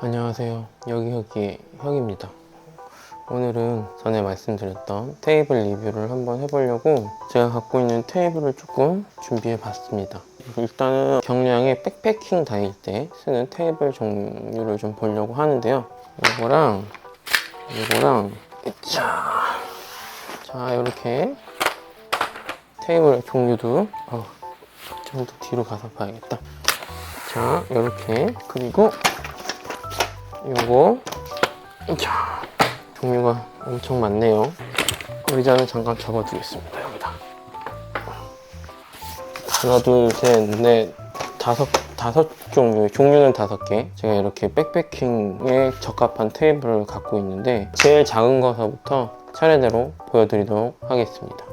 안녕하세요. 여기저기 혁입니다. 오늘은 전에 말씀드렸던 테이블 리뷰를 한번 해보려고 제가 갖고 있는 테이블을 조금 준비해 봤습니다. 일단은 경량의 백패킹 다닐 때 쓰는 테이블 종류를 좀 보려고 하는데요. 이거랑 자 이렇게 테이블 종류도 좀 더 뒤로 가서 봐야겠다. 자 이렇게, 그리고 요거 자 종류가 엄청 많네요. 의자는 잠깐 접어두겠습니다. 여기다 하나 둘셋넷 다섯 종류는 5개. 제가 이렇게 백패킹에 적합한 테이블을 갖고 있는데 제일 작은 거서부터 차례대로 보여드리도록 하겠습니다.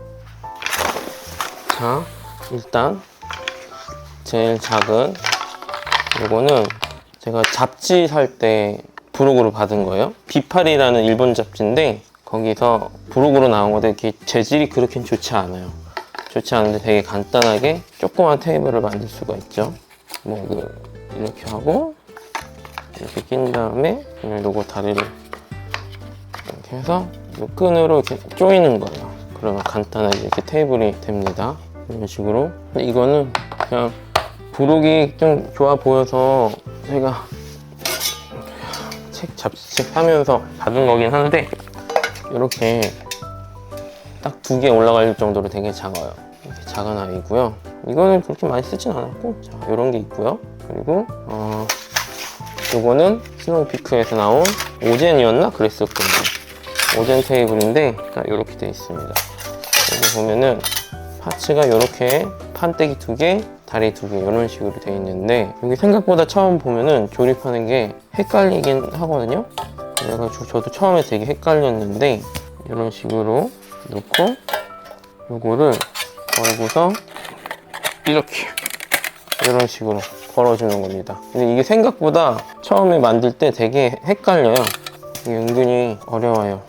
자 일단 제일 작은 이거는 제가 잡지 살 때 부록으로 받은 거예요. 비팔이라는 일본 잡지인데 거기서 부록으로 나온 건데 이렇게 재질이 그렇게 좋지 않아요. 좋지 않은데 되게 간단하게 조그만 테이블을 만들 수가 있죠. 이렇게 하고 이렇게 낀 다음에 요거 다리를 이렇게 해서 이 끈으로 이렇게 조이는 거예요. 그러면 간단하게 이렇게 테이블이 됩니다. 이런 식으로. 근데 이거는 그냥 부록이 좀 좋아 보여서 제가 잡지책 사면서 받은 거긴 한데 이렇게 딱 2개 올라갈 정도로 되게 작아요. 이렇게 작은 아이고요. 이거는 그렇게 많이 쓰진 않았고, 자 이런 게 있고요. 그리고 이거는 스노우피크에서 나온 오젠이었나 그랬을 거예요. 오젠 테이블인데 이렇게 되어 있습니다. 여기 보면은 파츠가 이렇게 판때기 2개, 다리 2개 이런 식으로 되어 있는데 여기 생각보다 처음 보면은 조립하는 게 헷갈리긴 하거든요. 그래가지고 저도 처음에 되게 헷갈렸는데 이런 식으로 놓고 요거를 걸고서 이렇게 이런 식으로 걸어주는 겁니다. 근데 이게 생각보다 처음에 만들 때 되게 헷갈려요. 이게 은근히 어려워요.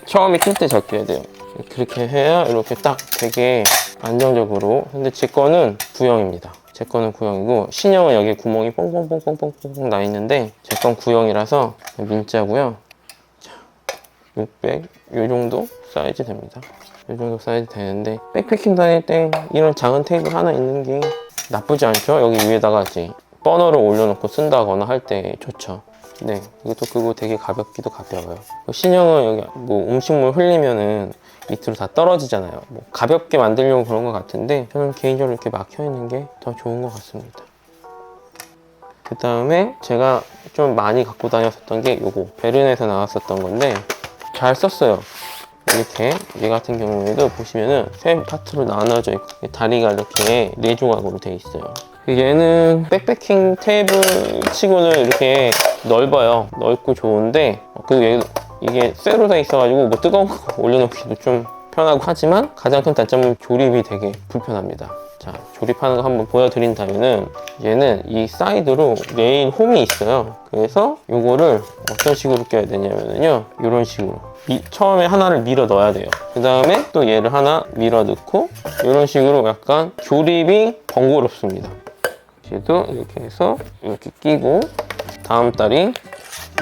처음에 낄 때 잘 껴야 돼요. 그렇게 해야 이렇게 딱 되게 안정적으로. 근데 제 거는 구형입니다. 제 거는 구형이고 신형은 여기 구멍이 뽕뽕뽕뽕뽕뽕 나 있는데 제 건 구형이라서 민자고요. 자, 600 이 정도 사이즈 됩니다. 이 정도 사이즈 되는데 백패킹 다닐 때 이런 작은 테이블 하나 있는 게 나쁘지 않죠? 여기 위에다가 이제 버너를 올려놓고 쓴다거나 할 때 좋죠. 네, 이것도 그거 되게 가볍기도 가벼워요. 신형은 여기 음식물 흘리면은 밑으로 다 떨어지잖아요. 가볍게 만들려고 그런 것 같은데 저는 개인적으로 이렇게 막혀있는 게 더 좋은 것 같습니다. 그 다음에 제가 좀 많이 갖고 다녔었던 게 요거 베른에서 나왔었던 건데 잘 썼어요. 이렇게 얘 같은 경우에도 보시면은 3파트로 나눠져 있고 다리가 이렇게 4조각으로 돼 있어요. 얘는 백패킹 테이블 치고는 이렇게 넓어요. 넓고 좋은데 그리고 이게 쇠로 돼 있어가지고 뜨거운 거 올려놓기도 좀 편하고 하지만 가장 큰 단점은 조립이 되게 불편합니다. 자, 조립하는 거 한번 보여드린다면은 얘는 이 사이드로 레일 홈이 있어요. 그래서 요거를 어떤 식으로 껴야 되냐면요, 이런 식으로 처음에 하나를 밀어 넣어야 돼요. 그 다음에 또 얘를 하나 밀어 넣고 이런 식으로 약간 조립이 번거롭습니다. 얘도 이렇게 해서 이렇게 끼고 다음 다리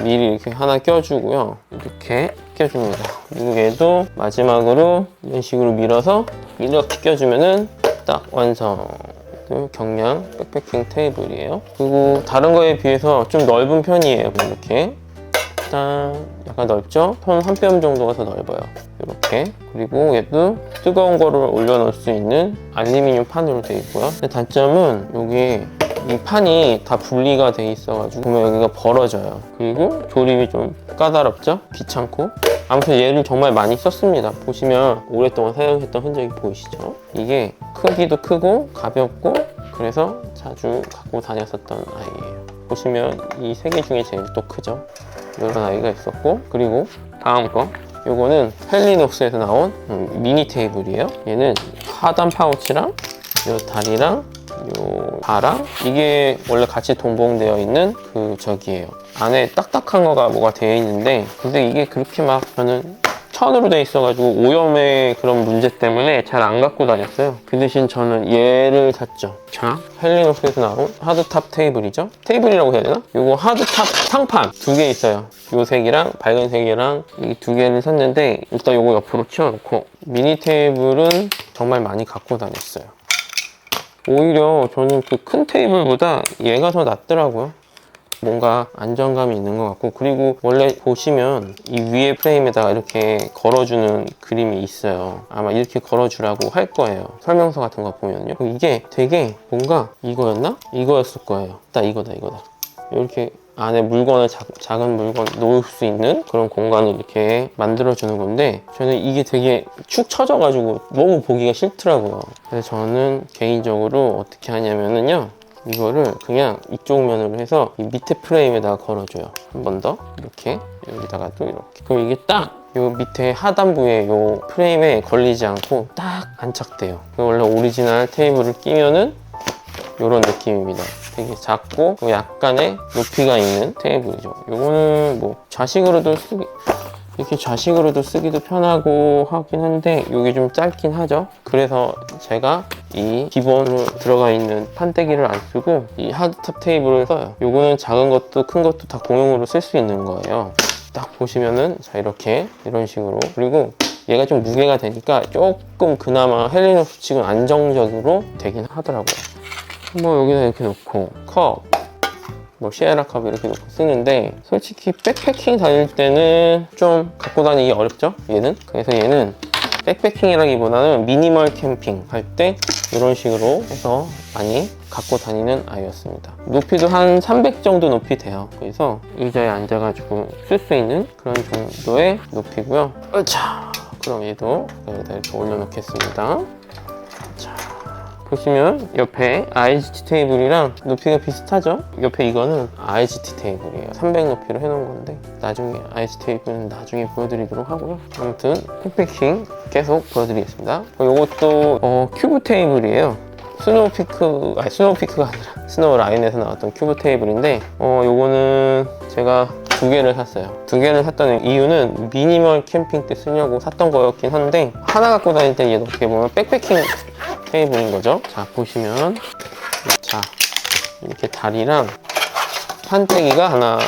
미리 이렇게 하나 껴주고요. 이렇게 껴줍니다. 그리고 얘도 마지막으로 이런 식으로 밀어서 이렇게 껴주면은 딱 완성. 경량 백패킹 테이블이에요. 그리고 다른 거에 비해서 좀 넓은 편이에요. 이렇게 딱 약간 넓죠? 손 한 뼘 정도가 더 넓어요. 이렇게. 그리고 얘도 뜨거운 거를 올려놓을 수 있는 알루미늄 판으로 되어 있고요. 근데 단점은 여기 이 판이 다 분리가 돼 있어가지고 보면 여기가 벌어져요. 그리고 조립이 좀 까다롭죠? 귀찮고. 아무튼 얘를 정말 많이 썼습니다. 보시면 오랫동안 사용했던 흔적이 보이시죠? 이게 크기도 크고 가볍고 그래서 자주 갖고 다녔었던 아이예요. 보시면 이 3개 중에 제일 또 크죠? 이런 아이가 있었고, 그리고 다음 거 요거는 펠리녹스에서 나온 미니 테이블이에요. 얘는 하단 파우치랑 요 다리랑 요 바랑 이게 원래 같이 동봉되어 있는 저기예요. 안에 딱딱한 거가 뭐가 되어 있는데 근데 이게 그렇게 막 저는 천으로 돼 있어가지고 오염의 그런 문제 때문에 잘 안 갖고 다녔어요. 그 대신 저는 얘를 샀죠. 자, 헬리녹스에서 나온 하드탑 테이블이죠. 테이블이라고 해야 되나? 요거 하드탑 상판 두 개 있어요. 요 색이랑 밝은 색이랑 이 두 개를 샀는데 일단 요거 옆으로 치워놓고 미니 테이블은 정말 많이 갖고 다녔어요. 오히려 저는 그 큰 테이블보다 얘가 더 낫더라고요. 뭔가 안정감이 있는 것 같고, 그리고 원래 보시면 이 위에 프레임에다가 이렇게 걸어주는 그림이 있어요. 아마 이렇게 걸어주라고 할 거예요. 설명서 같은 거 보면요. 이게 되게 뭔가 이거였나? 이거였을 거예요. 딱 이거다. 이렇게 안에 물건을 작은 물건 놓을 수 있는 그런 공간을 이렇게 만들어주는 건데, 저는 이게 되게 축 처져가지고 너무 보기가 싫더라고요. 그래서 저는 개인적으로 어떻게 하냐면요, 이거를 그냥 이쪽 면으로 해서 이 밑에 프레임에다가 걸어줘요. 한 번 더 이렇게, 여기다가 또 이렇게. 그럼 이게 딱 요 밑에 하단부에 요 프레임에 걸리지 않고 딱 안착돼요. 원래 오리지널 테이블을 끼면은 요런 느낌입니다. 되게 작고 약간의 높이가 있는 테이블이죠. 요거는 뭐 좌식으로도 이렇게 좌식으로도 쓰기도 편하고 하긴 한데 이게 좀 짧긴 하죠. 그래서 제가 이 기본으로 들어가 있는 판때기를 안 쓰고 이 하드탑 테이블을 써요. 요거는 작은 것도 큰 것도 다 공용으로 쓸 수 있는 거예요. 딱 보시면은 자, 이렇게 이런 식으로. 그리고 얘가 좀 무게가 되니까 조금 그나마 헬리녹스 치고는 안정적으로 되긴 하더라고요. 뭐 여기다 이렇게 놓고 컵, 뭐 시에라 컵 이렇게 놓고 쓰는데, 솔직히 백패킹 다닐 때는 좀 갖고 다니기 어렵죠, 얘는. 그래서 얘는 백패킹이라기보다는 미니멀 캠핑 할 때 이런 식으로 해서 많이 갖고 다니는 아이였습니다. 높이도 한 300 정도 높이 돼요. 그래서 의자에 앉아가지고 쓸 수 있는 그런 정도의 높이고요. 자, 그럼 얘도 여기다 이렇게 올려놓겠습니다. 자, 보시면 옆에 IGT 테이블이랑 높이가 비슷하죠? 옆에 이거는 IGT 테이블이에요. 300 높이로 해놓은 건데 나중에 IGT 테이블은 나중에 보여드리도록 하고요. 아무튼 팩패킹 계속 보여드리겠습니다. 이것도 큐브 테이블이에요. 스노우피크가 아니라 스노우라인에서 나왔던 큐브 테이블인데 요거는 제가 두 개를 샀어요. 두 개를 샀던 이유는 미니멀 캠핑 때 쓰려고 샀던 거였긴 한데, 하나 갖고 다닐 때 얘도 어떻게 보면 백패킹 테이블인 거죠. 자, 보시면 자, 이렇게 다리랑 판때기가 하나,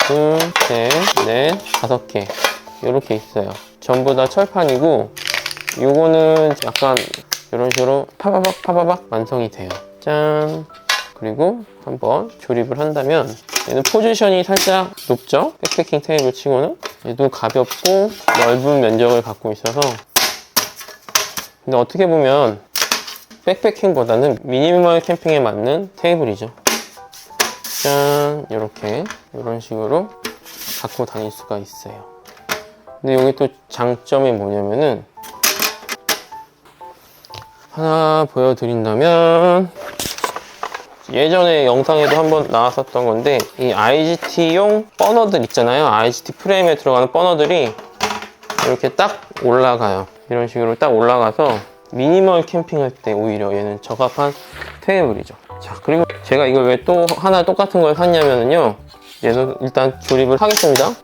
둘, 셋, 넷, 5개 이렇게 있어요. 전부 다 철판이고, 요거는 약간 이런 식으로 파바박 완성이 돼요. 짠! 그리고 한번 조립을 한다면 얘는 포지션이 살짝 높죠? 백패킹 테이블 치고는. 얘도 가볍고 넓은 면적을 갖고 있어서, 근데 어떻게 보면 백패킹보다는 미니멀 캠핑에 맞는 테이블이죠. 짠! 이렇게 이런 식으로 갖고 다닐 수가 있어요. 근데 여기 또 장점이 뭐냐면은, 하나 보여드린다면, 예전에 영상에도 한번 나왔었던 건데, 이 IGT용 버너들 있잖아요. IGT 프레임에 들어가는 버너들이 이렇게 딱 올라가요. 이런 식으로 딱 올라가서 미니멀 캠핑할 때 오히려 얘는 적합한 테이블이죠. 자, 그리고 제가 이걸 왜 또 하나 똑같은 걸 샀냐면요, 얘는 일단 조립을 하겠습니다.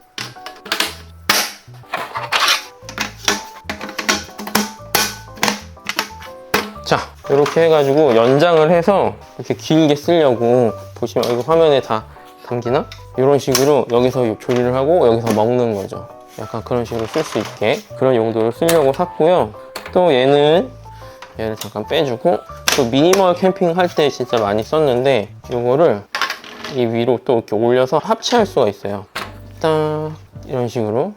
자, 이렇게 해가지고 연장을 해서 이렇게 길게 쓰려고, 보시면 이거 화면에 다 담기나? 이런 식으로 여기서 조리를 하고 여기서 먹는 거죠. 약간 그런 식으로 쓸 수 있게 그런 용도로 쓰려고 샀고요. 또 얘를 잠깐 빼주고, 또 미니멀 캠핑 할 때 진짜 많이 썼는데, 이거를 이 위로 또 이렇게 올려서 합체할 수가 있어요. 딱 이런 식으로.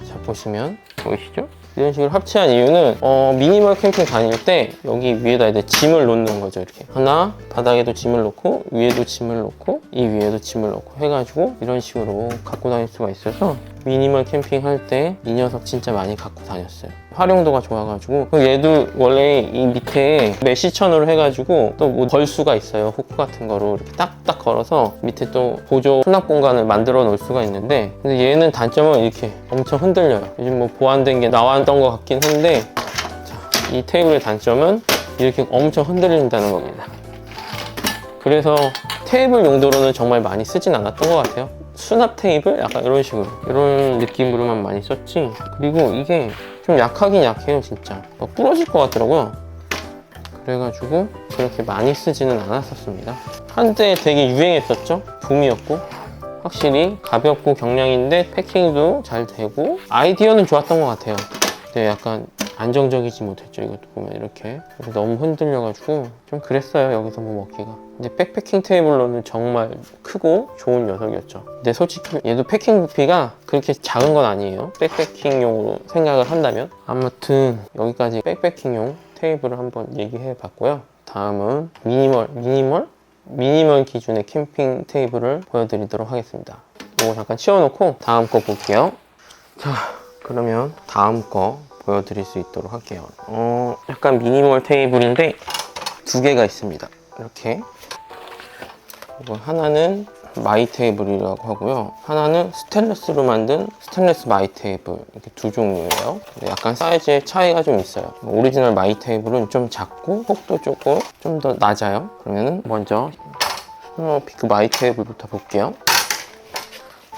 자, 보시면 보이시죠? 이런 식으로 합체한 이유는 미니멀 캠핑 다닐 때 여기 위에다 이제 짐을 놓는 거죠. 이렇게 하나, 바닥에도 짐을 놓고 위에도 짐을 놓고 이 위에도 짐을 놓고 해가지고 이런 식으로 갖고 다닐 수가 있어서 미니멀 캠핑 할 때 이 녀석 진짜 많이 갖고 다녔어요. 활용도가 좋아가지고. 얘도 원래 이 밑에 메쉬천으로 해가지고 또 뭐 걸 수가 있어요. 후크 같은 거로 이렇게 딱딱 걸어서 밑에 또 보조 수납 공간을 만들어 놓을 수가 있는데, 근데 얘는 단점은 이렇게 엄청 흔들려요. 요즘 뭐 보완된 게 나왔던 것 같긴 한데, 자, 이 테이블의 단점은 이렇게 엄청 흔들린다는 겁니다. 그래서 테이블 용도로는 정말 많이 쓰진 않았던 것 같아요. 수납 테이블? 약간 이런 식으로, 이런 느낌으로만 많이 썼지. 그리고 이게 좀 약하긴 약해요. 진짜 막 부러질 것 같더라고요. 그래가지고 그렇게 많이 쓰지는 않았었습니다. 한때 되게 유행했었죠. 붐이었고, 확실히 가볍고 경량인데 패킹도 잘 되고 아이디어는 좋았던 것 같아요. 근데 약간 안정적이지 못했죠. 이것도 보면 이렇게 너무 흔들려가지고 좀 그랬어요. 여기서 뭐 먹기가. 근데 백패킹 테이블로는 정말 크고 좋은 녀석이었죠. 근데 솔직히 얘도 패킹 부피가 그렇게 작은 건 아니에요. 백패킹용으로 생각을 한다면. 아무튼 여기까지 백패킹용 테이블을 한번 얘기해 봤고요. 다음은 미니멀 기준의 캠핑 테이블을 보여드리도록 하겠습니다. 이거 잠깐 치워놓고 다음 거 볼게요. 자, 그러면 다음 거 보여드릴 수 있도록 할게요. 약간 미니멀 테이블인데 두 개가 있습니다. 이렇게. 이거 하나는 마이 테이블이라고 하고요. 하나는 스테인리스로 만든 스테인리스 마이 테이블. 이렇게 두 종류예요. 약간 사이즈의 차이가 좀 있어요. 오리지널 마이 테이블은 좀 작고 폭도 조금 좀 더 낮아요. 그러면은 먼저 스노우피크 마이 테이블부터 볼게요.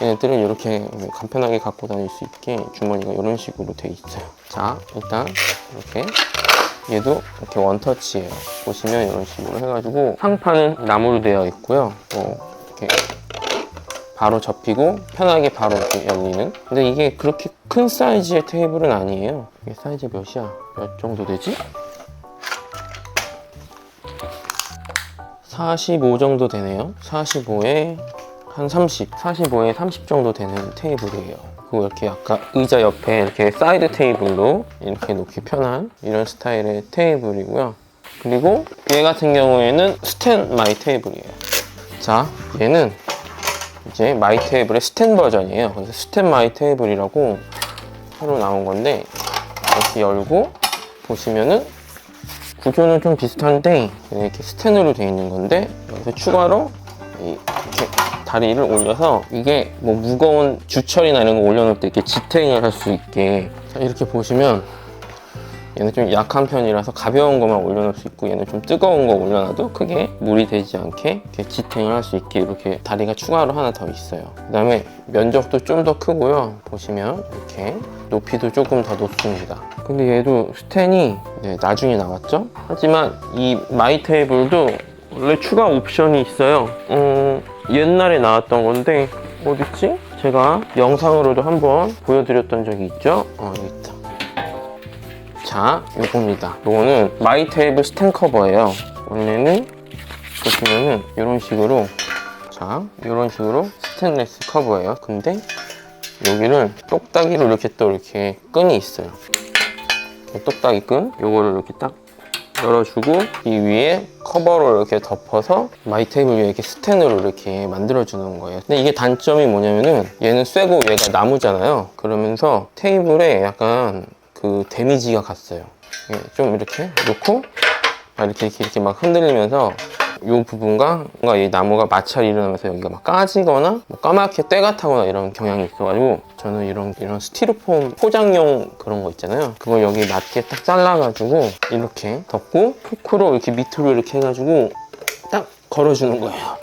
얘네들은 이렇게 간편하게 갖고 다닐 수 있게 주머니가 이런 식으로 돼 있어요. 자, 일단 이렇게 얘도 이렇게 원터치예요. 보시면 이런 식으로 해가지고 상판은 나무로 되어 있고요. 이렇게 바로 접히고 편하게 바로 이렇게 열리는. 근데 이게 그렇게 큰 사이즈의 테이블은 아니에요. 이게 사이즈 몇이야? 몇 정도 되지? 45 정도 되네요. 45에 한 30, 45에 30 정도 되는 테이블이에요. 그리고 이렇게 약간 의자 옆에 이렇게 사이드 테이블로 이렇게 놓기 편한 이런 스타일의 테이블이고요. 그리고 얘 같은 경우에는 스탠 마이 테이블이에요. 자, 얘는 이제 마이 테이블의 스탠 버전이에요. 그래서 스탠 마이 테이블이라고 새로 나온 건데, 이렇게 열고 보시면은 구조는 좀 비슷한데 이렇게 스탠으로 되어 있는 건데, 여기서 추가로 이렇게 다리를 올려서 이게 뭐 무거운 주철이나 이런 거 올려놓을 때 이렇게 지탱을 할 수 있게. 이렇게 보시면 얘는 좀 약한 편이라서 가벼운 것만 올려놓을 수 있고, 얘는 좀 뜨거운 거 올려놔도 크게 무리 되지 않게 이렇게 지탱을 할 수 있게 이렇게 다리가 추가로 하나 더 있어요. 그 다음에 면적도 좀 더 크고요. 보시면 이렇게 높이도 조금 더 높습니다. 근데 얘도 스탠이 나중에 나왔죠? 하지만 이 마이 테이블도 원래 추가 옵션이 있어요. 옛날에 나왔던 건데 어딨지? 제가 영상으로도 한번 보여드렸던 적이 있죠? 여기 있다. 자, 요겁니다. 요거는 마이 테이블 스탠 커버예요. 원래는 보시면은 이런 식으로, 자, 이런 식으로 스테인리스 커버예요. 근데 여기를 똑딱이로 이렇게 또 이렇게 끈이 있어요. 똑딱이 끈, 요거를 이렇게 딱 열어주고 이 위에 커버로 이렇게 덮어서 마이 테이블 위에 이렇게 스탠으로 이렇게 만들어주는 거예요. 근데 이게 단점이 뭐냐면은 얘는 쇠고 얘가 나무잖아요. 그러면서 테이블에 약간 그 데미지가 갔어요. 좀 이렇게 놓고 이렇게 막 흔들리면서 이 부분과 뭔가 이 나무가 마찰이 일어나면서 여기가 막 까지거나 뭐 까맣게 때가 타거나 이런 경향이 있어가지고, 저는 이런 스티로폼 포장용 그런 거 있잖아요. 그걸 여기 맞게 딱 잘라가지고 이렇게 덮고 포크로 이렇게 밑으로 이렇게 해가지고 딱 걸어주는 거예요.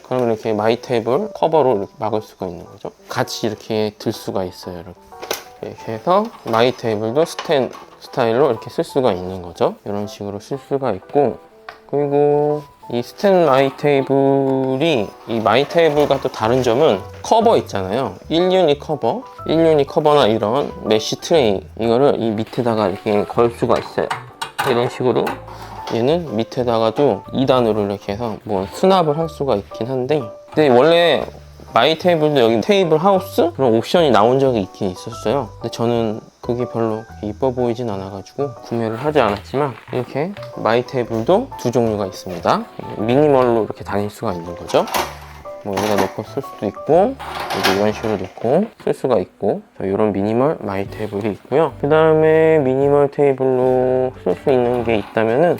그러면 이렇게 마이 테이블 커버로 이렇게 막을 수가 있는 거죠. 같이 이렇게 들 수가 있어요. 이렇게 해서 마이 테이블도 스탠 스타일로 이렇게 쓸 수가 있는 거죠. 이런 식으로 쓸 수가 있고, 그리고 이 스탠 마이 테이블이 이 마이 테이블과 또 다른 점은 커버 있잖아요. 1유닛 커버나 이런 메쉬 트레이, 이거를 이 밑에다가 이렇게 걸 수가 있어요. 이런 식으로 얘는 밑에다가도 2단으로 이렇게 해서 뭐 수납을 할 수가 있긴 한데, 근데 원래 마이 테이블도 여기 테이블 하우스 그런 옵션이 나온 적이 있긴 있었어요. 근데 저는 그게 별로 이뻐 보이진 않아가지고 구매를 하지 않았지만, 이렇게 마이 테이블도 두 종류가 있습니다. 미니멀로 이렇게 다닐 수가 있는 거죠. 뭐 여기다 놓고 쓸 수도 있고, 여기 이런 식으로 놓고 쓸 수가 있고, 이런 미니멀 마이 테이블이 있고요. 그 다음에 미니멀 테이블로 쓸 수 있는 게 있다면은,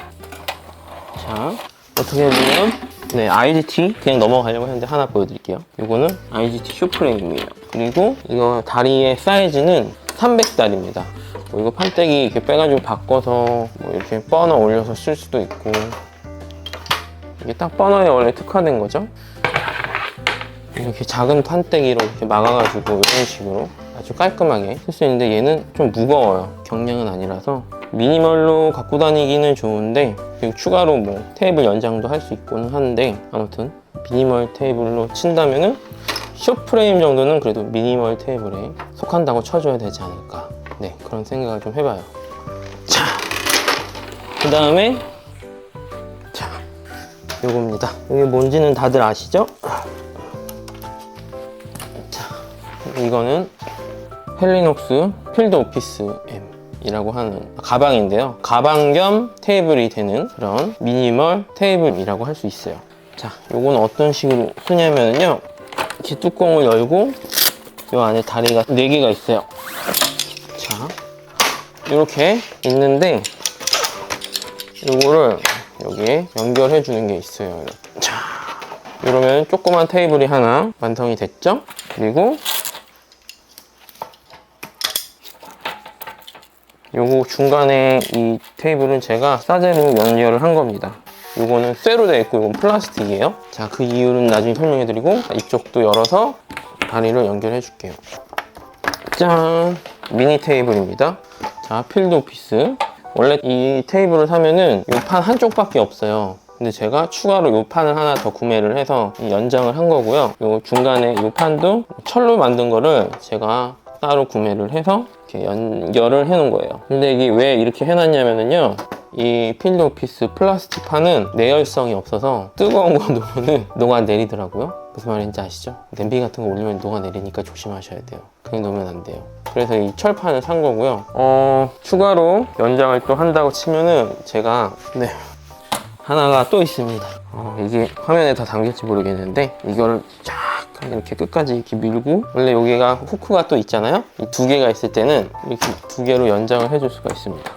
자, 어떻게 보면 IGT 그냥 넘어가려고 했는데 하나 보여드릴게요. 이거는 IGT 슈프레임이에요. 그리고 이거 다리의 사이즈는 300달입니다. 뭐 이거 판때기 이렇게 빼가지고 바꿔서 뭐 이렇게 뻗어 올려서 쓸 수도 있고, 이게 딱 버너에 원래 특화된 거죠. 이렇게 작은 판때기로 이렇게 막아가지고 이런 식으로 아주 깔끔하게 쓸 수 있는데 얘는 좀 무거워요. 경량은 아니라서 미니멀로 갖고 다니기는 좋은데, 그리고 추가로 뭐 테이블 연장도 할 수 있고는 한데, 아무튼 미니멀 테이블로 친다면은 숏프레임 정도는 그래도 미니멀 테이블에 속한다고 쳐줘야 되지 않을까. 네, 그런 생각을 좀 해봐요. 자, 그 다음에 자, 요겁니다. 이게 뭔지는 다들 아시죠? 자, 이거는 헬리녹스 필드 오피스 M 이라고 하는 가방인데요. 가방 겸 테이블이 되는 그런 미니멀 테이블이라고 할 수 있어요. 자, 요건 어떤 식으로 쓰냐면요, 이렇게 뚜껑을 열고 요 안에 다리가 4개가 있어요. 자, 이렇게 있는데 요거를 여기에 연결해 주는 게 있어요. 이렇게. 자, 이러면 조그만 테이블이 하나 완성이 됐죠? 그리고 요거 중간에 이 테이블은 제가 싸제로 연결을 한 겁니다. 요거는 쇠로 되어 있고 요건 플라스틱이에요. 자, 그 이유는 나중에 설명해 드리고, 이쪽도 열어서 다리를 연결해 줄게요. 짠! 미니 테이블입니다. 자, 필드 오피스. 원래 이 테이블을 사면은 요 판 한쪽밖에 없어요. 근데 제가 추가로 요 판을 하나 더 구매를 해서 연장을 한 거고요. 요 중간에 요 판도 철로 만든 거를 제가 따로 구매를 해서 이렇게 연결을 해 놓은 거예요. 근데 이게 왜 이렇게 해놨냐면요, 이 필드 오피스 플라스틱 판은 내열성이 없어서 뜨거운 거 놓으면 녹아내리더라고요. 무슨 말인지 아시죠? 냄비 같은 거 올리면 녹아내리니까 조심하셔야 돼요. 그냥 놓으면 안 돼요. 그래서 이 철판을 산 거고요. 추가로 연장을 또 한다고 치면은 제가 하나가 또 있습니다. 이게 화면에 다 담길지 모르겠는데, 이거를 쫙 이렇게 끝까지 이렇게 밀고, 원래 여기가 후크가 또 있잖아요. 이 2개가 있을 때는 이렇게 2개로 연장을 해줄 수가 있습니다.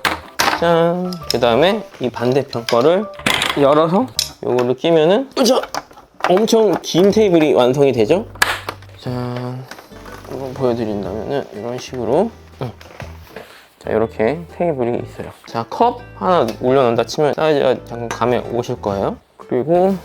짠! 그 다음에 이 반대편 거를 열어서 요거를 끼면은 엄청 긴 테이블이 완성이 되죠? 짠! 이거 보여드린다면은 이런 식으로 자, 이렇게 테이블이 있어요. 자, 컵 하나 올려놓는다 치면 사이즈가 잠깐 감에 오실 거예요. 그리고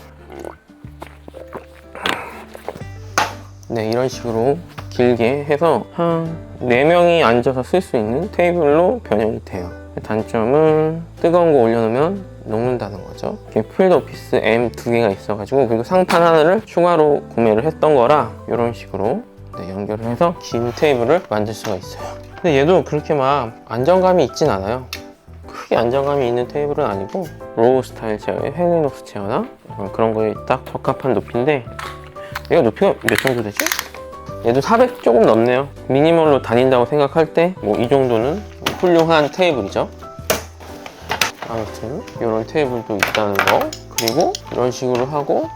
네, 이런 식으로 길게 해서 한 4명이 앉아서 쓸 수 있는 테이블로 변형이 돼요. 단점은 뜨거운 거 올려놓으면 녹는다는 거죠. 필드 오피스 M 2개가 있어가지고, 그리고 상판 하나를 추가로 구매를 했던 거라 이런 식으로 연결을 해서 긴 테이블을 만들 수가 있어요. 근데 얘도 그렇게 막 안정감이 있진 않아요. 크게 안정감이 있는 테이블은 아니고, 로우 스타일 체어에 헬리녹스 체어나 그런 거에 딱 적합한 높이인데, 얘가 높이가 몇 정도 되지? 얘도 400 조금 넘네요. 미니멀로 다닌다고 생각할 때 뭐 이 정도는 훌륭한 테이블이죠. 아무튼 이런 테이블도 있다는 거. 그리고 이런 식으로 하고,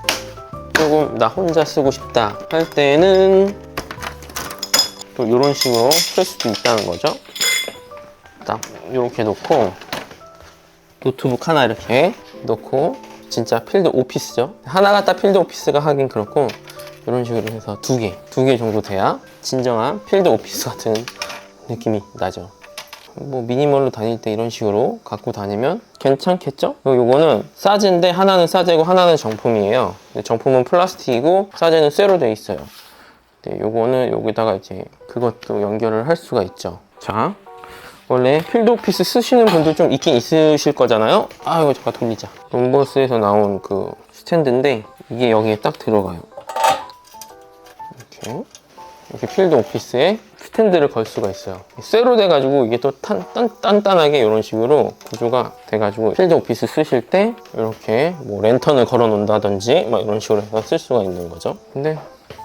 조금 나 혼자 쓰고 싶다 할 때는 또 이런 식으로 쓸 수도 있다는 거죠. 딱 이렇게 놓고, 노트북 하나 이렇게 놓고, 진짜 필드 오피스죠. 하나가 딱 필드 오피스가 하긴 그렇고, 이런 식으로 해서 2개 정도 돼야 진정한 필드 오피스 같은 느낌이 나죠. 뭐 미니멀로 다닐 때 이런 식으로 갖고 다니면 괜찮겠죠? 요거는 싸제인데 하나는 싸제고 하나는 정품이에요. 정품은 플라스틱이고 싸제는 쇠로 되어 있어요. 요거는 여기다가 이제 그것도 연결을 할 수가 있죠. 자, 원래 필드 오피스 쓰시는 분들 좀 있긴 있으실 거잖아요. 이거 잠깐 돌리자. 롬버스에서 나온 그 스탠드인데, 이게 여기에 딱 들어가요. 이렇게 필드 오피스에 스탠드를 걸 수가 있어요. 쇠로 돼가지고 이게 또 단단하게 이런 식으로 구조가 돼가지고, 필드 오피스 쓰실 때 이렇게 뭐 랜턴을 걸어 놓는다든지 막 이런 식으로 해서 쓸 수가 있는 거죠. 근데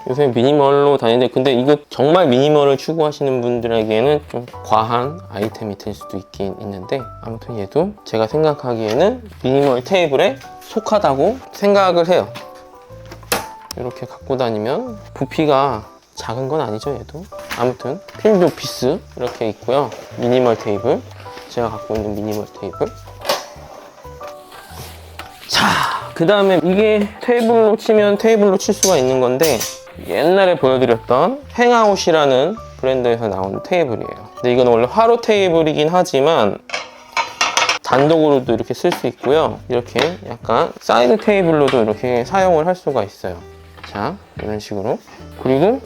요새 미니멀로 다니는데, 근데 이거 정말 미니멀을 추구하시는 분들에게는 좀 과한 아이템이 될 수도 있긴 있는데, 아무튼 얘도 제가 생각하기에는 미니멀 테이블에 속하다고 생각을 해요. 이렇게 갖고 다니면 부피가 작은 건 아니죠, 얘도. 아무튼 필드 오피스 이렇게 있고요. 미니멀 테이블, 제가 갖고 있는 미니멀 테이블. 자, 그 다음에 이게 테이블로 치면 테이블로 칠 수가 있는 건데, 옛날에 보여드렸던 행아웃이라는 브랜드에서 나온 테이블이에요. 근데 이건 원래 화로 테이블이긴 하지만 단독으로도 이렇게 쓸 수 있고요. 이렇게 약간 사이드 테이블로도 이렇게 사용을 할 수가 있어요. 자, 이런 식으로. 그리고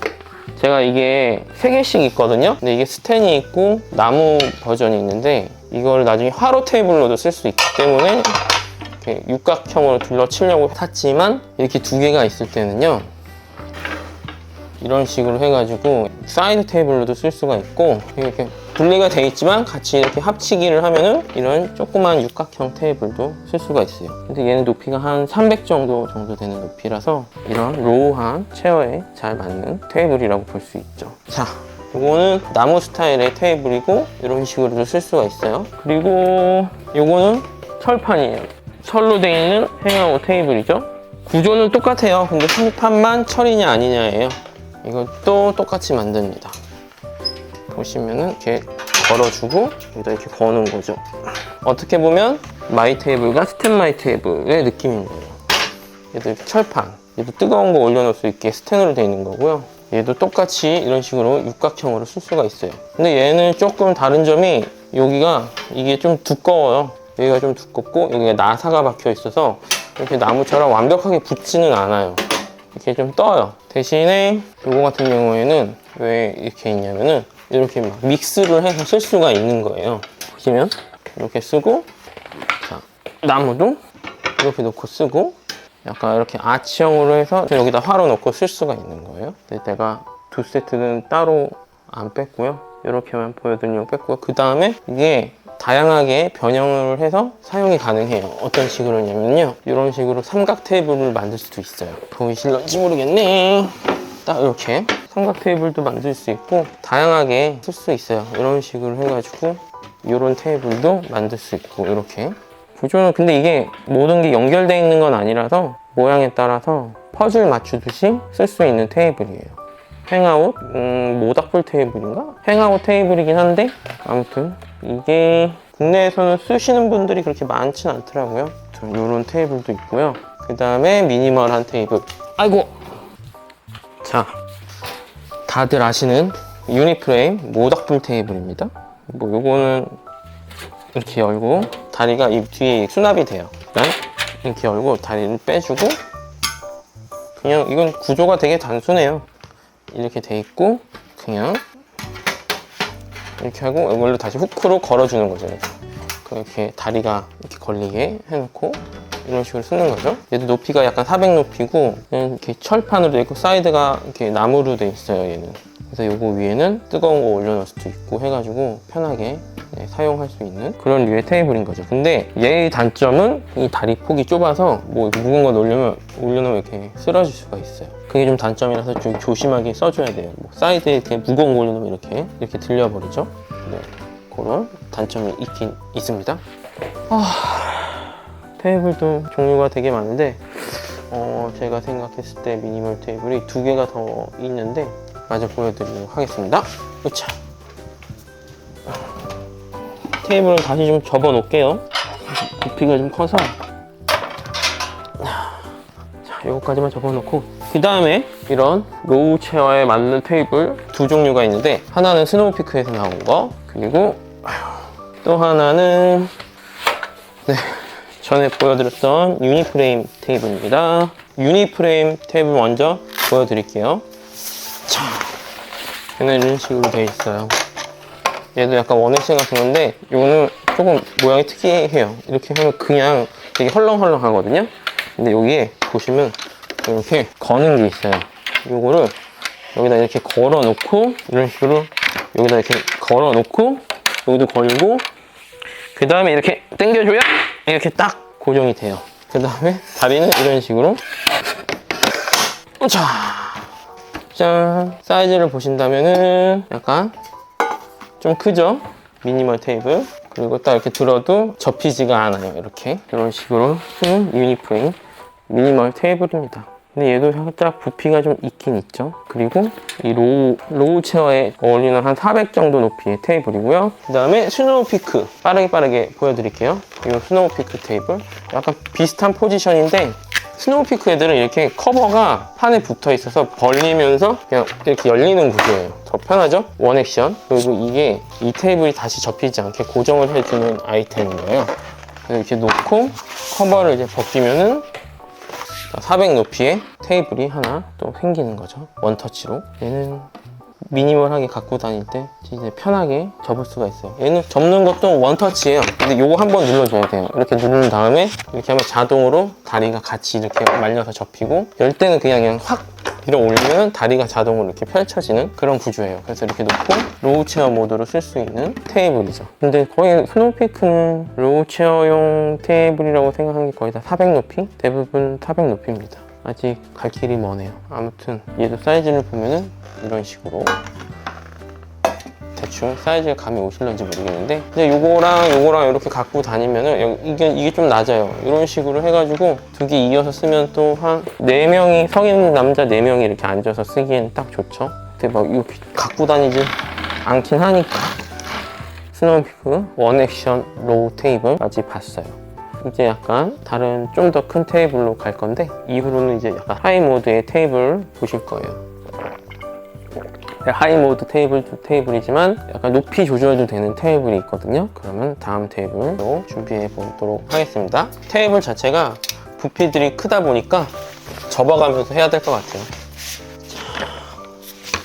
제가 이게 3개씩 있거든요. 근데 이게 스텐이 있고 나무 버전이 있는데 이걸 나중에 화로 테이블로도 쓸 수 있기 때문에 이렇게 육각형으로 둘러치려고 샀지만 이렇게 2개가 있을 때는요, 이런 식으로 해가지고 사이드 테이블로도 쓸 수가 있고, 이렇게 분리가 돼 있지만 같이 이렇게 합치기를 하면은 이런 조그만 육각형 테이블도 쓸 수가 있어요. 근데 얘는 높이가 한 300 정도 되는 높이라서 이런 로우한 체어에 잘 맞는 테이블이라고 볼 수 있죠. 자, 이거는 나무 스타일의 테이블이고 이런 식으로도 쓸 수가 있어요. 그리고 이거는 철판이에요. 철로 되어 있는 행아웃 테이블이죠. 구조는 똑같아요. 근데 상판만 철이냐 아니냐예요. 이것도 똑같이 만듭니다. 보시면은 이렇게 걸어주고 여기다 이렇게 거는 거죠. 어떻게 보면 마이 테이블과 스탠 마이 테이블의 느낌인 거예요. 얘도 철판, 얘도 뜨거운 거 올려놓을 수 있게 스탠으로 되어 있는 거고요. 얘도 똑같이 이런 식으로 육각형으로 쓸 수가 있어요. 근데 얘는 조금 다른 점이 여기가 이게 좀 두꺼워요. 여기가 좀 두껍고 여기가 나사가 박혀 있어서 이렇게 나무처럼 완벽하게 붙지는 않아요. 이렇게 좀 떠요. 대신에 이거 같은 경우에는 왜 이렇게 있냐면은 이렇게 막 믹스를 해서 쓸 수가 있는 거예요. 보시면 이렇게 쓰고, 자, 나무도 이렇게 놓고 쓰고, 약간 이렇게 아치형으로 해서 여기다 화로 넣고 쓸 수가 있는 거예요. 근데 내가 2세트는 따로 안 뺐고요. 이렇게만 보여드리려고 뺐고요. 그 다음에 이게 다양하게 변형을 해서 사용이 가능해요. 어떤 식으로냐면요, 이런 식으로 삼각 테이블을 만들 수도 있어요. 보이실런지 모르겠네. 딱 이렇게 삼각 테이블도 만들 수 있고 다양하게 쓸 수 있어요. 이런 식으로 해가지고 이런 테이블도 만들 수 있고. 이렇게 구조는 근데 이게 모든 게 연결되어 있는 건 아니라서 모양에 따라서 퍼즐 맞추듯이 쓸 수 있는 테이블이에요. 행아웃 모닥불 테이블인가? 행아웃 테이블이긴 한데 아무튼 이게 국내에서는 쓰시는 분들이 그렇게 많진 않더라고요. 이런 테이블도 있고요. 그 다음에 미니멀한 테이블. 아이고! 자, 다들 아시는 유니프레임 모닥불 테이블입니다. 뭐 요거는 이렇게 열고 다리가 이 뒤에 수납이 돼요. 이렇게 열고 다리를 빼주고, 그냥 이건 구조가 되게 단순해요. 이렇게 돼 있고 그냥 이렇게 하고 이걸로 다시 후크로 걸어주는 거죠. 이렇게 다리가 이렇게 걸리게 해놓고 이런 식으로 쓰는 거죠. 얘도 높이가 약간 400 높이고 이렇게 철판으로 돼 있고 사이드가 이렇게 나무로 돼 있어요. 얘는. 그래서 요거 위에는 뜨거운 거 올려놓을 수도 있고 해가지고 편하게 사용할 수 있는 그런 류의 테이블인 거죠. 근데 얘의 단점은 이 다리 폭이 좁아서 뭐 무거운 거 올려놓으면 이렇게 쓰러질 수가 있어요. 그게 좀 단점이라서 좀 조심하게 써줘야 돼요. 뭐 사이드에 이렇게 무거운 거 올려놓으면 이렇게 들려버리죠. 네, 그런 단점이 있긴 있습니다. 테이블도 종류가 되게 많은데 제가 생각했을 때 미니멀 테이블이 2개가 더 있는데 마저 보여드리도록 하겠습니다. 으차. 테이블을 다시 좀 접어 놓을게요. 부피가 좀 커서. 자, 요거까지만 접어 놓고 그 다음에 이런 로우 체어에 맞는 테이블 2종류가 있는데, 하나는 스노우피크에서 나온 거, 그리고 또 하나는 전에 보여드렸던 유니프레임 테이블입니다. 유니프레임 테이블 먼저 보여드릴게요. 자, 얘는 이런 식으로 되어 있어요. 얘도 약간 원액션 같은 건데 이거는 조금 모양이 특이해요. 이렇게 하면 그냥 되게 헐렁헐렁 하거든요. 근데 여기에 보시면 이렇게 거는 게 있어요. 요거를 여기다 이렇게 걸어 놓고 이런 식으로 여기다 이렇게 걸어 놓고 여기도 걸고 그 다음에 이렇게 당겨줘야 이렇게 딱 고정이 돼요. 그 다음에 다리는 이런 식으로. 자, 짠. 사이즈를 보신다면은 약간 좀 크죠? 미니멀 테이블. 그리고 딱 이렇게 들어도 접히지가 않아요. 이렇게 이런 식으로 쓰는 유니프레임 미니멀 테이블입니다. 근데 얘도 살짝 부피가 좀 있긴 있죠. 그리고 이 로우 체어에 어울리는 한 400 정도 높이의 테이블이고요. 그 다음에 스노우피크 빠르게 보여드릴게요. 이 스노우피크 테이블 약간 비슷한 포지션인데 스노우피크 애들은 이렇게 커버가 판에 붙어 있어서 벌리면서 그냥 이렇게 열리는 구조예요. 더 편하죠? 원액션. 그리고 이게 이 테이블이 다시 접히지 않게 고정을 해주는 아이템인 거예요. 그래서 이렇게 놓고 커버를 이제 벗기면은 400 높이의 테이블이 하나 또 생기는 거죠. 원터치로. 얘는 미니멀하게 갖고 다닐 때 이제 편하게 접을 수가 있어요. 얘는 접는 것도 원터치예요. 근데 요거 한번 눌러줘야 돼요. 이렇게 누른 다음에 이렇게 하면 자동으로 다리가 같이 이렇게 말려서 접히고, 열 때는 그냥 확 밀어 올리면 다리가 자동으로 이렇게 펼쳐지는 그런 구조예요. 그래서 이렇게 놓고 로우 체어 모드로 쓸 수 있는 테이블이죠. 근데 거의 스노우피크는 로우 체어용 테이블이라고 생각하는 게 거의 다 400 높이? 대부분 400 높이입니다. 아직 갈 길이 머네요. 아무튼 얘도 사이즈를 보면은 이런 식으로 대충 사이즈가 감이 오실런지 모르겠는데, 근데 요거랑 이렇게 갖고 다니면은 이게 좀 낮아요. 이런 식으로 해가지고 두 개 이어서 쓰면 또 한 4명이, 성인 남자 4명이 이렇게 앉아서 쓰기엔 딱 좋죠. 근데 막 이렇게 갖고 다니지 않긴 하니까 스노우피크 원액션 로우 테이블까지 봤어요. 이제 약간 다른 좀 더 큰 테이블로 갈 건데, 이후로는 이제 약간 하이 모드의 테이블 보실 거예요. 하이 모드 테이블이지만 약간 높이 조절도 되는 테이블이 있거든요. 그러면 다음 테이블로 준비해 보도록 하겠습니다. 테이블 자체가 부피들이 크다 보니까 접어가면서 해야 될 것 같아요. 자,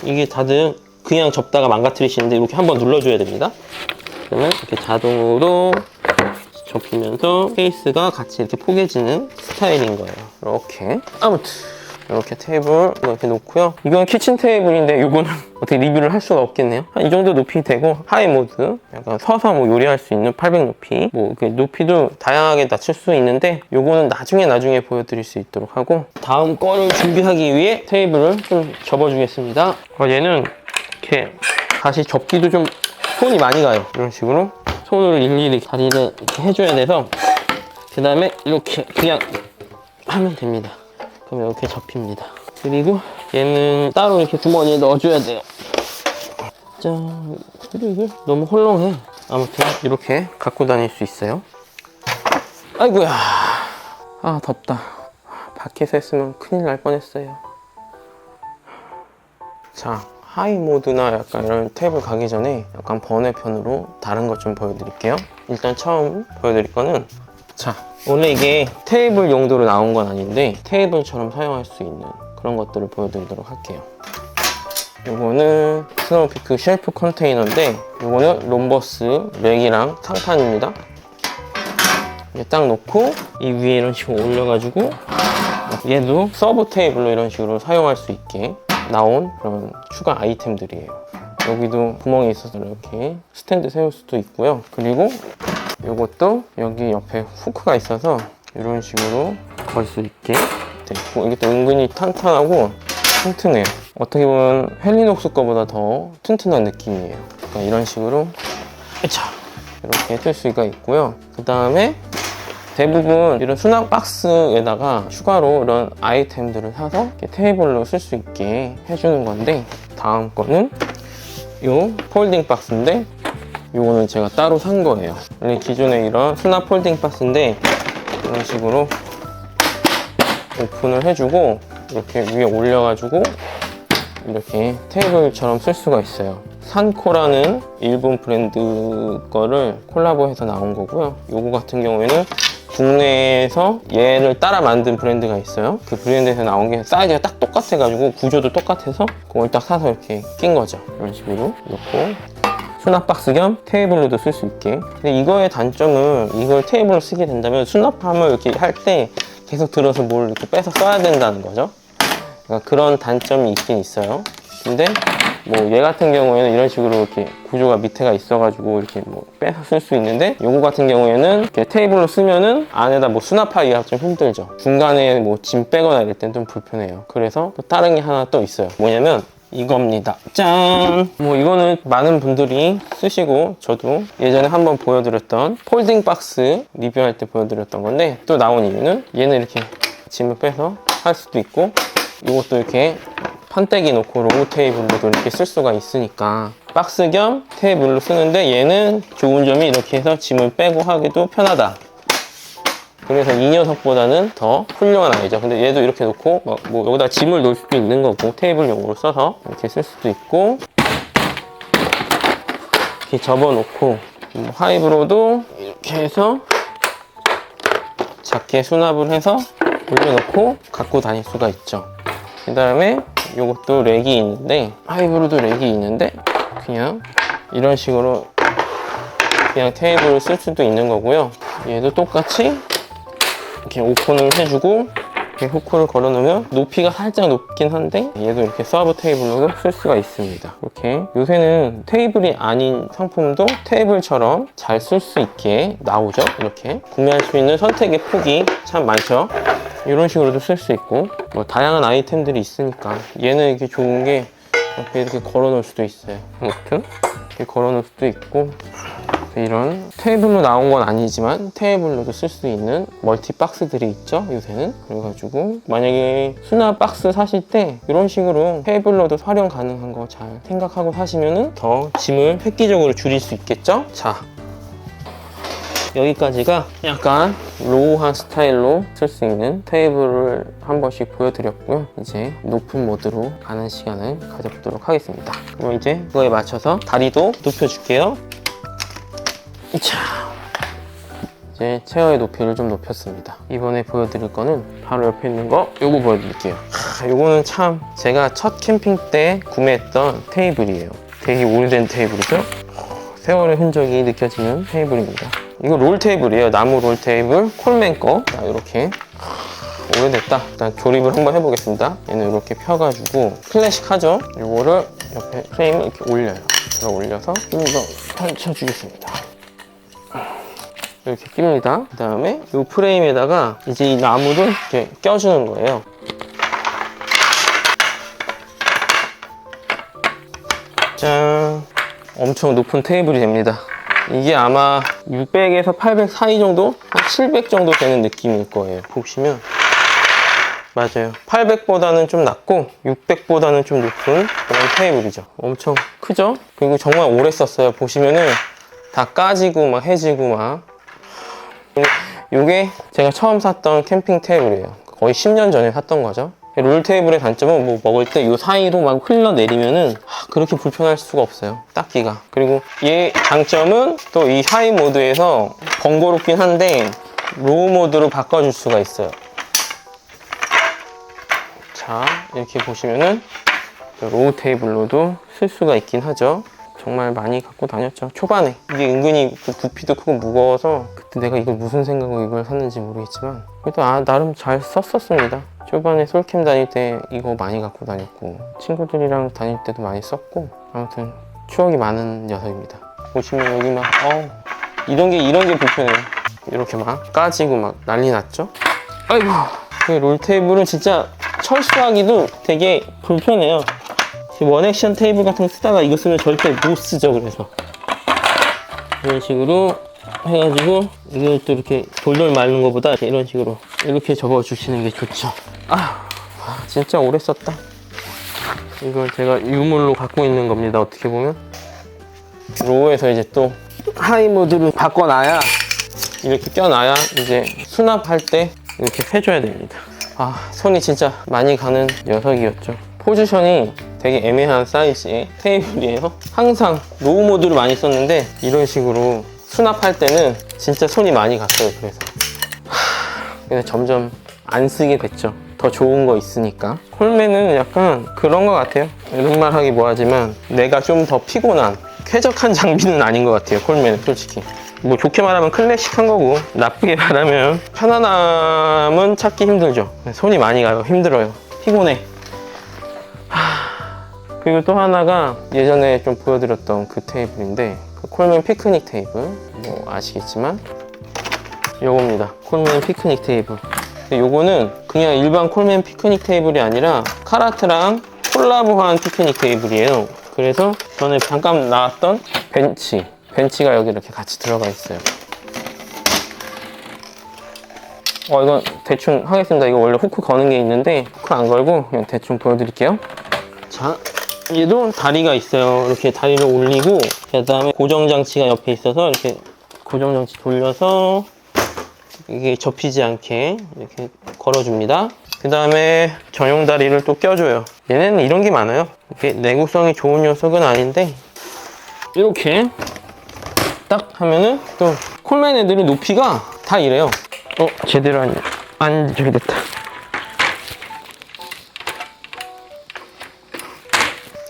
이게 다들 그냥 접다가 망가뜨리시는데 이렇게 한번 눌러줘야 됩니다. 그러면 이렇게 자동으로 접히면서 케이스가 같이 이렇게 포개지는 스타일인 거예요. 이렇게. 아무튼 이렇게 테이블 이렇게 놓고요. 이건 키친 테이블인데 이거는 어떻게 리뷰를 할 수가 없겠네요. 한 이 정도 높이 되고, 하이 모드 약간 서서 뭐 요리할 수 있는 800 높이, 뭐 이렇게 높이도 다양하게 낮출 수 있는데 요거는 나중에 보여드릴 수 있도록 하고, 다음 거를 준비하기 위해 테이블을 좀 접어주겠습니다. 얘는 이렇게 다시 접기도 좀 손이 많이 가요. 이런 식으로 손으로 일일이 다리를 이렇게 해줘야 돼서, 그 다음에 이렇게 그냥 하면 됩니다. 그럼 이렇게 접힙니다. 그리고 얘는 따로 이렇게 주머니에 넣어줘야 돼요. 짠. 그리고 이게 너무 헐렁해. 아무튼 이렇게 갖고 다닐 수 있어요. 아이고야. 아, 덥다. 밖에서 했으면 큰일 날 뻔했어요. 자, 하이 모드나 약간 이런 테이블 가기 전에 약간 번외편으로 다른 것 좀 보여드릴게요. 일단 처음 보여드릴 거는, 자, 원래 이게 테이블 용도로 나온 건 아닌데 테이블처럼 사용할 수 있는 그런 것들을 보여드리도록 할게요. 요거는 스노우피크 쉘프 컨테이너인데, 요거는 롬버스 렉이랑 상판입니다. 이렇게 딱 놓고 이 위에 이런 식으로 올려가지고, 얘도 서브 테이블로 이런 식으로 사용할 수 있게 나온 그런 추가 아이템들이에요. 여기도 구멍이 있어서 이렇게 스탠드 세울 수도 있고요. 그리고 이것도 여기 옆에 후크가 있어서 이런 식으로 걸 수 있게 돼 있고, 이게 또 은근히 탄탄하고 튼튼해요. 어떻게 보면 헬리녹스 거보다 더 튼튼한 느낌이에요. 그러니까 이런 식으로 이렇게 뜰 수가 있고요. 그 다음에 대부분 이런 수납 박스에다가 추가로 이런 아이템들을 사서 이렇게 테이블로 쓸 수 있게 해주는 건데, 다음 거는 이 폴딩 박스인데, 이거는 제가 따로 산 거예요. 원래 기존에 이런 수납 폴딩 박스인데 이런 식으로 오픈을 해주고 이렇게 위에 올려가지고 이렇게 테이블처럼 쓸 수가 있어요. 산코라는 일본 브랜드 거를 콜라보해서 나온 거고요. 요거 같은 경우에는 국내에서 얘를 따라 만든 브랜드가 있어요. 그 브랜드에서 나온 게 사이즈가 딱 똑같아가지고 구조도 똑같아서 그걸 딱 사서 이렇게 낀 거죠. 이런 식으로 놓고 수납 박스 겸 테이블로도 쓸 수 있게. 근데 이거의 단점은, 이걸 테이블로 쓰게 된다면 수납함을 이렇게 할 때 계속 들어서 뭘 이렇게 빼서 써야 된다는 거죠. 그러니까 그런 단점이 있긴 있어요. 근데 뭐 얘 같은 경우에는 이런 식으로 이렇게 구조가 밑에가 있어가지고 이렇게 뭐 빼서 쓸 수 있는데, 요거 같은 경우에는 이렇게 테이블로 쓰면은 안에다 뭐 수납하기가 좀 힘들죠. 중간에 뭐 짐 빼거나 이럴 땐 좀 불편해요. 그래서 또 다른 게 하나 또 있어요. 뭐냐면 이겁니다. 짠! 뭐 이거는 많은 분들이 쓰시고 저도 예전에 한번 보여드렸던 폴딩 박스 리뷰할 때 보여드렸던 건데, 또 나온 이유는 얘는 이렇게 짐을 빼서 할 수도 있고, 이것도 이렇게 판때기 놓고 로우 테이블로도 이렇게 쓸 수가 있으니까 박스 겸 테이블로 쓰는데, 얘는 좋은 점이 이렇게 해서 짐을 빼고 하기도 편하다. 그래서 이 녀석보다는 더 훌륭한 아이죠. 근데 얘도 이렇게 놓고 뭐 여기다 짐을 놓을 수도 있는 거고, 테이블용으로 써서 이렇게 쓸 수도 있고, 이렇게 접어놓고, 하이브로도 이렇게 해서 작게 수납을 해서 올려놓고 갖고 다닐 수가 있죠. 그 다음에 이것도 렉이 있는데, 하이브로도 렉이 있는데 그냥 이런 식으로 그냥 테이블을 쓸 수도 있는 거고요. 얘도 똑같이 이렇게 오픈을 해주고 이렇게 후크를 걸어 놓으면 높이가 살짝 높긴 한데 얘도 이렇게 서브 테이블로도 쓸 수가 있습니다. 이렇게 요새는 테이블이 아닌 상품도 테이블처럼 잘 쓸 수 있게 나오죠. 이렇게 구매할 수 있는 선택의 폭이 참 많죠. 이런 식으로도 쓸 수 있고, 뭐 다양한 아이템들이 있으니까 얘는 이게 좋은 게 이렇게 걸어 놓을 수도 있어요. 아무튼 이렇게 걸어 놓을 수도 있고, 이런 테이블로 나온 건 아니지만 테이블로도 쓸 수 있는 멀티 박스들이 있죠, 요새는. 그래가지고 만약에 수납 박스 사실 때 이런 식으로 테이블로도 활용 가능한 거 잘 생각하고 사시면은 더 짐을 획기적으로 줄일 수 있겠죠. 자, 여기까지가 약간 로우한 스타일로 쓸 수 있는 테이블을 한 번씩 보여드렸고요. 이제 높은 모드로 가는 시간을 가져보도록 하겠습니다. 그럼 이제 그거에 맞춰서 다리도 높여줄게요. 자, 이제 체어의 높이를 좀 높였습니다. 이번에 보여드릴 거는 바로 옆에 있는 거, 요거 보여드릴게요. 요거는 참 제가 첫 캠핑 때 구매했던 테이블이에요. 되게 오래된 테이블이죠. 세월의 흔적이 느껴지는 테이블입니다. 이거 롤 테이블이에요. 나무 롤 테이블, 콜맨 거. 자, 이렇게 오래됐다. 일단 조립을 한번 해보겠습니다. 얘는 이렇게 펴가지고 클래식하죠. 요거를 옆에 프레임을 이렇게 올려요. 들어 올려서 좀 더 펼쳐주겠습니다. 이렇게 낍니다. 그 다음에 이 프레임에다가 이제 이 나무를 이렇게 껴주는 거예요. 짠! 엄청 높은 테이블이 됩니다. 이게 아마 600에서 800 사이 정도? 한 700 정도 되는 느낌일 거예요. 보시면 맞아요. 800보다는 좀 낮고 600보다는 좀 높은 그런 테이블이죠. 엄청 크죠? 그리고 정말 오래 썼어요. 보시면은 다 까지고 막 해지고 막. 이게 제가 처음 샀던 캠핑 테이블이에요. 거의 10년 전에 샀던 거죠. 롤 테이블의 단점은 뭐 먹을 때 이 사이로 막 흘러내리면은 그렇게 불편할 수가 없어요. 닦기가. 그리고 얘 장점은 또 이 하이 모드에서 번거롭긴 한데 로우 모드로 바꿔줄 수가 있어요. 자, 이렇게 보시면은 로우 테이블로도 쓸 수가 있긴 하죠. 정말 많이 갖고 다녔죠. 초반에 이게 은근히 부피도 크고 무거워서 그때 내가 이걸 무슨 생각으로 이걸 샀는지 모르겠지만 그래도 나름 잘 썼었습니다. 초반에 솔캠 다닐 때 이거 많이 갖고 다녔고 친구들이랑 다닐 때도 많이 썼고 아무튼 추억이 많은 녀석입니다. 보시면 여기 막 이런 게 불편해요. 이렇게 막 까지고 막 난리 났죠. 아이고, 롤 테이블은 진짜 철수하기도 되게 불편해요. 원액션 테이블 같은 거 쓰다가 이거 쓰면 절대 못 쓰죠. 그래서 이런 식으로 해가지고 이걸 또 이렇게 돌돌 말는 것보다 이런 식으로 이렇게 접어주시는 게 좋죠. 진짜 오래 썼다. 이걸 제가 유물로 갖고 있는 겁니다. 어떻게 보면 로우에서 이제 또 하이 모드로 바꿔놔야 이렇게 껴놔야 이제 수납할 때 이렇게 해줘야 됩니다. 손이 진짜 많이 가는 녀석이었죠. 포지션이 되게 애매한 사이즈의 테이블이에요. 항상 로우 모드를 많이 썼는데 이런 식으로 수납할 때는 진짜 손이 많이 갔어요. 그래서 점점 안 쓰게 됐죠. 더 좋은 거 있으니까. 콜맨은 약간 그런 것 같아요. 이런 말 하기 뭐하지만 내가 좀 더 피곤한 쾌적한 장비는 아닌 것 같아요. 콜맨은 솔직히. 뭐 좋게 말하면 클래식한 거고 나쁘게 말하면 편안함은 찾기 힘들죠. 손이 많이 가요. 힘들어요. 피곤해. 그리고 또 하나가 예전에 좀 보여드렸던 그 테이블인데 그 콜맨 피크닉 테이블 뭐 아시겠지만 요겁니다. 콜맨 피크닉 테이블. 요거는 그냥 일반 콜맨 피크닉 테이블이 아니라 카라트랑 콜라보한 피크닉 테이블이에요. 그래서 전에 잠깐 나왔던 벤치가 여기 이렇게 같이 들어가 있어요. 이건 대충 하겠습니다. 이거 원래 후크 거는 게 있는데 후크 안 걸고 그냥 대충 보여드릴게요. 자, 얘도 다리가 있어요. 이렇게 다리를 올리고 그 다음에 고정장치가 옆에 있어서 이렇게 고정장치 돌려서 이게 접히지 않게 이렇게 걸어줍니다. 그 다음에 전용 다리를 또 껴줘요. 얘네는 이런 게 많아요. 이렇게 내구성이 좋은 녀석은 아닌데 이렇게 딱 하면은 또 콜맨 애들의 높이가 다 이래요. 제대로 안 저기 됐다.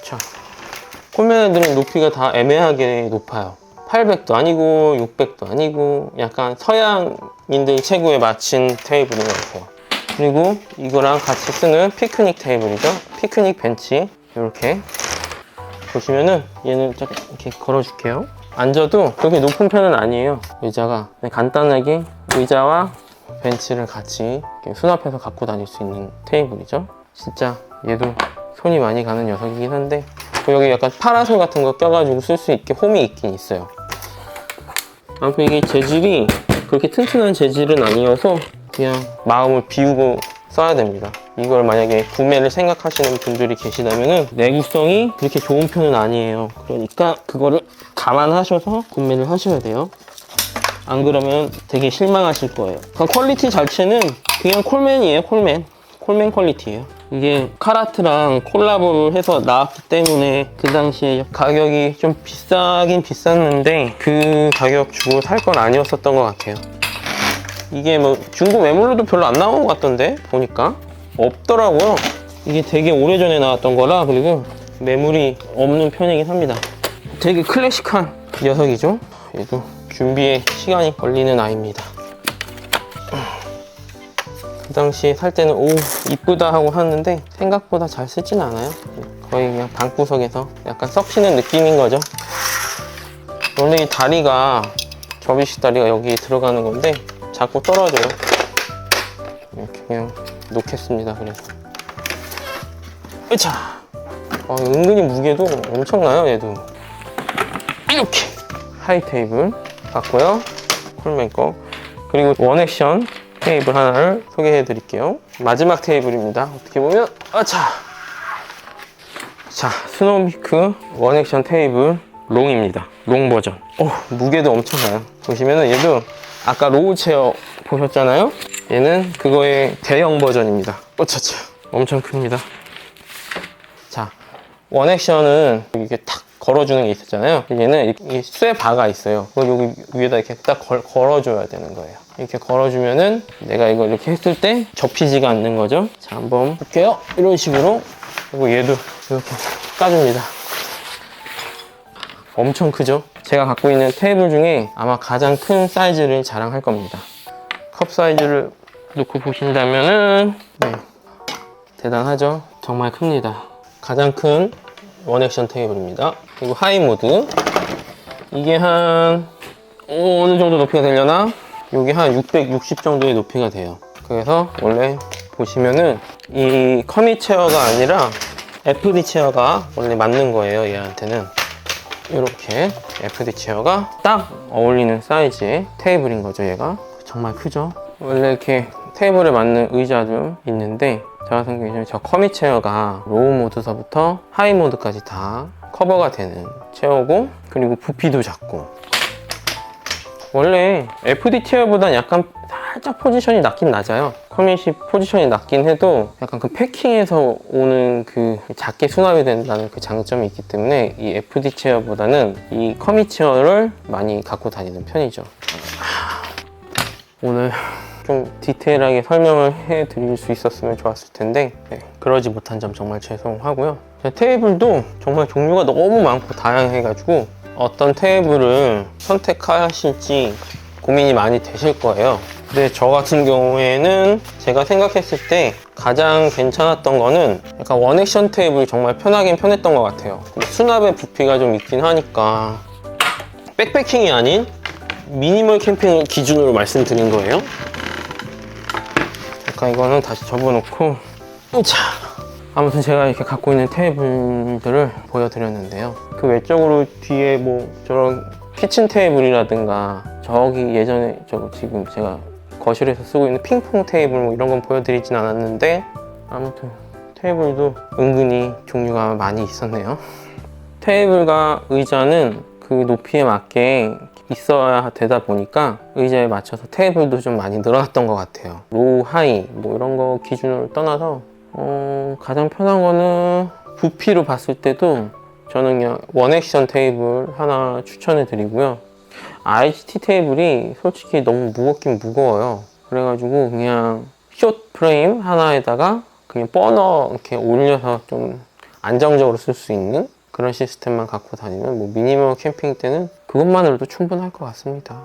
자, 콜맨 애들은 높이가 다 애매하게 높아요. 800도 아니고 600도 아니고 약간 서양인들 체구에 맞춘 테이블인 것 같아요. 그리고 이거랑 같이 쓰는 피크닉 테이블이죠. 피크닉 벤치. 이렇게 보시면은 얘는 딱 이렇게 걸어줄게요. 앉아도 그렇게 높은 편은 아니에요. 의자가 간단하게 의자와 벤치를 같이 이렇게 수납해서 갖고 다닐 수 있는 테이블이죠. 진짜 얘도 손이 많이 가는 녀석이긴 한데 여기 약간 파라솔 같은 거 껴가지고 쓸 수 있게 홈이 있긴 있어요. 아무튼 이게 재질이 그렇게 튼튼한 재질은 아니어서 그냥 마음을 비우고 써야 됩니다. 이걸 만약에 구매를 생각하시는 분들이 계시다면 내구성이 그렇게 좋은 편은 아니에요. 그러니까 그거를 감안하셔서 구매를 하셔야 돼요. 안 그러면 되게 실망하실 거예요. 퀄리티 자체는 그냥 콜맨이에요. 콜맨 퀄리티예요. 이게 카라트랑 콜라보를 해서 나왔기 때문에 그 당시에 가격이 좀 비싸긴 비쌌는데 그 가격 주고 살 건 아니었었던 것 같아요. 이게 뭐 중고 매물로도 별로 안 나온 것 같던데 보니까 없더라고요. 이게 되게 오래전에 나왔던 거라 그리고 매물이 없는 편이긴 합니다. 되게 클래식한 녀석이죠. 얘도 준비에 시간이 걸리는 아이입니다. 그 당시에 살 때는 오 이쁘다 하고 하는데 생각보다 잘 쓰진 않아요. 거의 그냥 방구석에서 약간 썩히는 느낌인 거죠. 원래 이 다리가 접이식 다리가 여기 들어가는 건데 자꾸 떨어져요. 이렇게 그냥 놓겠습니다. 그래서 으차! 은근히 무게도 엄청나요. 얘도 이렇게 하이 테이블 갖고요. 콜맨 거 그리고 원액션 테이블 하나를 소개해 드릴게요. 마지막 테이블입니다. 어떻게 보면 자 스노우피크 원액션 테이블 롱입니다. 롱 버전. 무게도 엄청나요. 보시면은 얘도 아까 로우 체어 보셨잖아요. 얘는 그거의 대형 버전입니다. 어차차 엄청 큽니다. 자, 원액션은 이렇게 탁 걸어주는 게 있었잖아요. 얘는 이 쇠 바가 있어요. 그걸 여기 위에다 이렇게 딱 걸어줘야 되는 거예요. 이렇게 걸어주면은 내가 이걸 이렇게 했을 때 접히지가 않는 거죠. 자, 한번 볼게요. 이런 식으로. 그리고 얘도 이렇게 까줍니다. 엄청 크죠? 제가 갖고 있는 테이블 중에 아마 가장 큰 사이즈를 자랑할 겁니다. 컵 사이즈를 놓고 보신다면은 대단하죠? 정말 큽니다. 가장 큰 원액션 테이블입니다. 그리고 하이 모드. 이게 한 어느 정도 높이가 되려나? 이게 한 660 정도의 높이가 돼요. 그래서 원래 보시면은 이 커미 체어가 아니라 FD 체어가 원래 맞는 거예요. 얘한테는 이렇게 FD 체어가 딱 어울리는 사이즈의 테이블인 거죠. 얘가 정말 크죠. 원래 이렇게 테이블에 맞는 의자도 있는데 저 같은 경우는 저 커미 체어가 로우 모드서부터 하이 모드까지 다 커버가 되는 체어고 그리고 부피도 작고 원래 FD 체어보단 약간 살짝 포지션이 낮긴 낮아요. 커밋이 포지션이 낮긴 해도 약간 그 패킹에서 오는 그 작게 수납이 된다는 그 장점이 있기 때문에 이 FD 체어보다는 이 커밋 체어를 많이 갖고 다니는 편이죠. 오늘 좀 디테일하게 설명을 해드릴 수 있었으면 좋았을 텐데 그러지 못한 점 정말 죄송하고요. 테이블도 정말 종류가 너무 많고 다양해가지고 어떤 테이블을 선택하실지 고민이 많이 되실 거예요. 근데 저 같은 경우에는 제가 생각했을 때 가장 괜찮았던 거는 약간 원액션 테이블이 정말 편하긴 편했던 것 같아요. 근데 수납의 부피가 좀 있긴 하니까 백패킹이 아닌 미니멀 캠핑을 기준으로 말씀드린 거예요. 잠깐 이거는 다시 접어놓고 아무튼 제가 이렇게 갖고 있는 테이블들을 보여드렸는데요. 그 외적으로 뒤에 뭐 저런 키친 테이블이라든가 저기 예전에 지금 제가 거실에서 쓰고 있는 핑퐁 테이블 뭐 이런 건 보여드리진 않았는데 아무튼 테이블도 은근히 종류가 많이 있었네요. 테이블과 의자는 그 높이에 맞게 있어야 되다 보니까 의자에 맞춰서 테이블도 좀 많이 늘어났던 것 같아요. 로우, 하이 뭐 이런 거 기준으로 떠나서 가장 편한 거는 부피로 봤을 때도 저는 그냥 원액션 테이블 하나 추천해 드리고요. IGT 테이블이 솔직히 너무 무겁긴 무거워요. 그래가지고 그냥 숏 프레임 하나에다가 그냥 버너 이렇게 올려서 좀 안정적으로 쓸 수 있는 그런 시스템만 갖고 다니면 뭐 미니멀 캠핑 때는 그것만으로도 충분할 것 같습니다.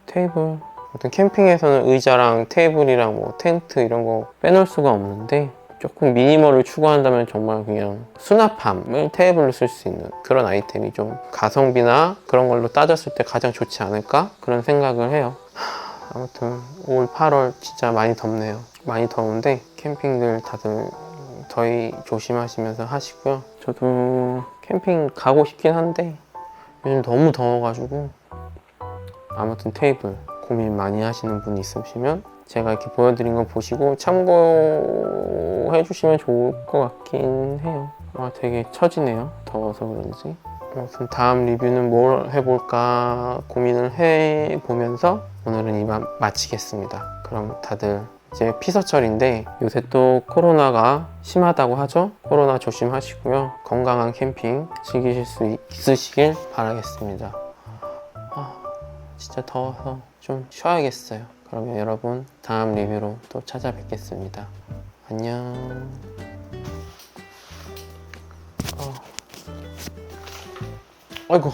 테이블, 어떤 캠핑에서는 의자랑 테이블이랑 뭐 텐트 이런 거 빼놓을 수가 없는데 조금 미니멀을 추구한다면 정말 그냥 수납함을 테이블로 쓸 수 있는 그런 아이템이 좀 가성비나 그런 걸로 따졌을 때 가장 좋지 않을까 그런 생각을 해요. 아무튼 올 8월 진짜 많이 덥네요. 많이 더운데 캠핑들 다들 더위 조심하시면서 하시고요. 저도 캠핑 가고 싶긴 한데 요즘 너무 더워가지고 아무튼 테이블 고민 많이 하시는 분 있으시면 제가 이렇게 보여드린 거 보시고 참고해 주시면 좋을 것 같긴 해요. 되게 처지네요. 더워서 그런지. 아무튼 다음 리뷰는 뭘 해볼까 고민을 해보면서 오늘은 이만 마치겠습니다. 그럼 다들 이제 피서철인데 요새 또 코로나가 심하다고 하죠? 코로나 조심하시고요. 건강한 캠핑 즐기실 수 있으시길 바라겠습니다. 진짜 더워서 좀 쉬어야겠어요. 그러면 여러분 다음 리뷰로 또 찾아뵙겠습니다. 안녕. 아이고.